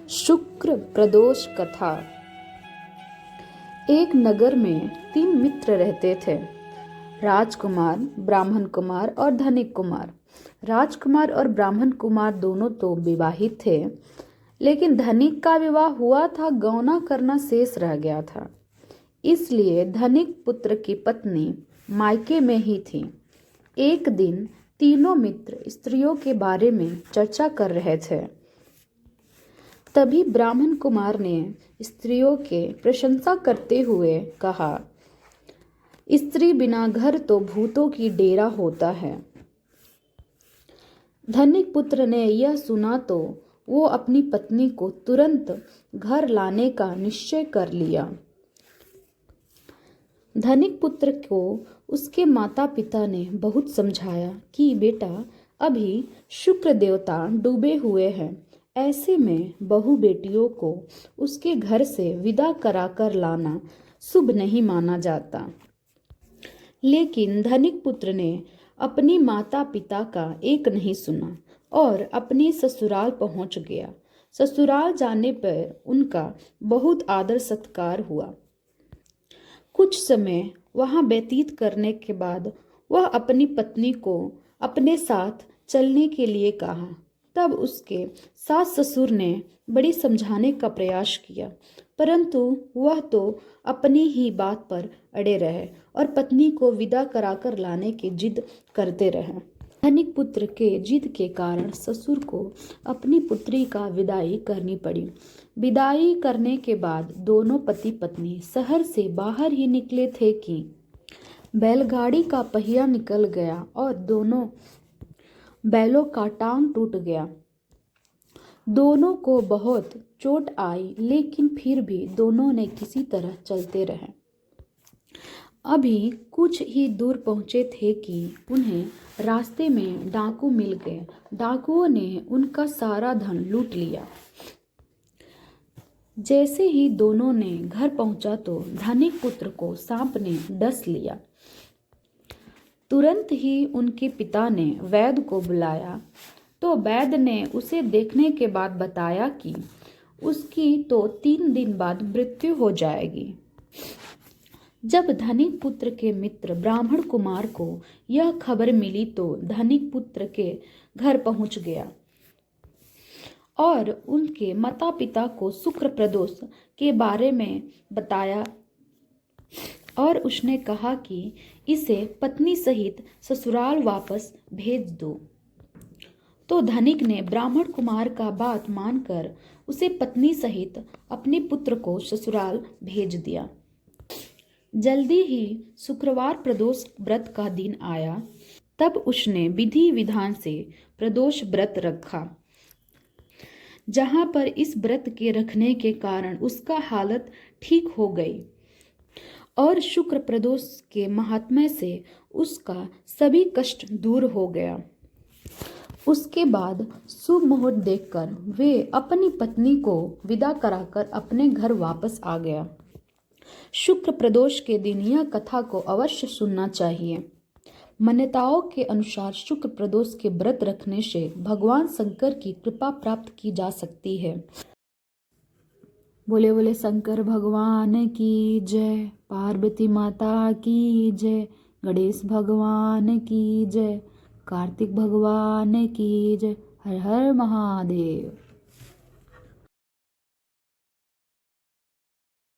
शुक्र प्रदोष कथा। एक नगर में 3 मित्र रहते थे, राजकुमार, ब्राह्मण कुमार और धनिक कुमार। राजकुमार और ब्राह्मण कुमार दोनों तो विवाहित थे, लेकिन धनिक का विवाह हुआ था, गौना करना शेष रह गया था। इसलिए धनिक पुत्र की पत्नी मायके में ही थी। एक दिन तीनों मित्र स्त्रियों के बारे में चर्चा कर रहे थे। तभी ब्राह्मण कुमार ने स्त्रियों के प्रशंसा करते हुए कहा, स्त्री बिना घर तो भूतों की डेरा होता है। धनिक पुत्र ने यह सुना तो वो अपनी पत्नी को तुरंत घर लाने का निश्चय कर लिया। धनिक पुत्र को उसके माता पिता ने बहुत समझाया कि बेटा, अभी शुक्र देवता डूबे हुए हैं, ऐसे में बहू बेटियों को उसके घर से विदा कराकर लाना शुभ नहीं माना जाता। लेकिन धनिक पुत्र ने अपनी माता पिता का एक नहीं सुना और अपने ससुराल पहुंच गया। ससुराल जाने पर उनका बहुत आदर सत्कार हुआ। कुछ समय वहां व्यतीत करने के बाद वह अपनी पत्नी को अपने साथ चलने के लिए कहा। तब उसके सास ससुर ने बड़ी समझाने का प्रयास किया, परंतु वह तो अपनी ही बात पर अड़े रहे और पत्नी को विदा कराकर लाने की जिद करते रहे। धनिक पुत्र के जिद के कारण ससुर को अपनी पुत्री का विदाई करनी पड़ी। विदाई करने के बाद दोनों पति पत्नी शहर से बाहर ही निकले थे कि बैलगाड़ी का पहिया निकल गया और दोनों बैलों का टांग टूट गया। दोनों को बहुत चोट आई, लेकिन फिर भी दोनों ने किसी तरह चलते रहे। अभी कुछ ही दूर पहुंचे थे कि उन्हें रास्ते में डाकू मिल गए। डाकुओं ने उनका सारा धन लूट लिया। जैसे ही दोनों ने घर पहुंचा तो धनिक पुत्र को सांप ने डस लिया। तुरंत ही उनके पिता ने वैद्य को बुलाया, तो वैद्य ने उसे देखने के बाद बताया कि उसकी तो 3 दिन बाद मृत्यु हो जाएगी। जब धनिक पुत्र के मित्र ब्राह्मण कुमार को यह खबर मिली तो धनिक पुत्र के घर पहुंच गया और उनके माता पिता को शुक्र प्रदोष के बारे में बताया और उसने कहा कि इसे पत्नी सहित ससुराल वापस भेज दो। तो धनिक ने ब्राह्मण कुमार का बात मानकर उसे पत्नी सहित अपने पुत्र को ससुराल भेज दिया। जल्दी ही शुक्रवार प्रदोष व्रत का दिन आया। तब उसने विधि विधान से प्रदोष व्रत रखा, जहां पर इस व्रत के रखने के कारण उसका हालत ठीक हो गई और शुक्र प्रदोष के महात्म्य से उसका सभी कष्ट दूर हो गया। उसके बाद शुभ मुहूर्त देखकर वे अपनी पत्नी को विदा कराकर अपने घर वापस आ गया। शुक्र प्रदोष के दिन यह कथा को अवश्य सुनना चाहिए। मान्यताओं के अनुसार शुक्र प्रदोष के व्रत रखने से भगवान शंकर की कृपा प्राप्त की जा सकती है। बोले बोले शंकर भगवान की जय, पार्वती माता की जय, गणेश भगवान की जय, कार्तिक भगवान की जय। हर हर महादेव।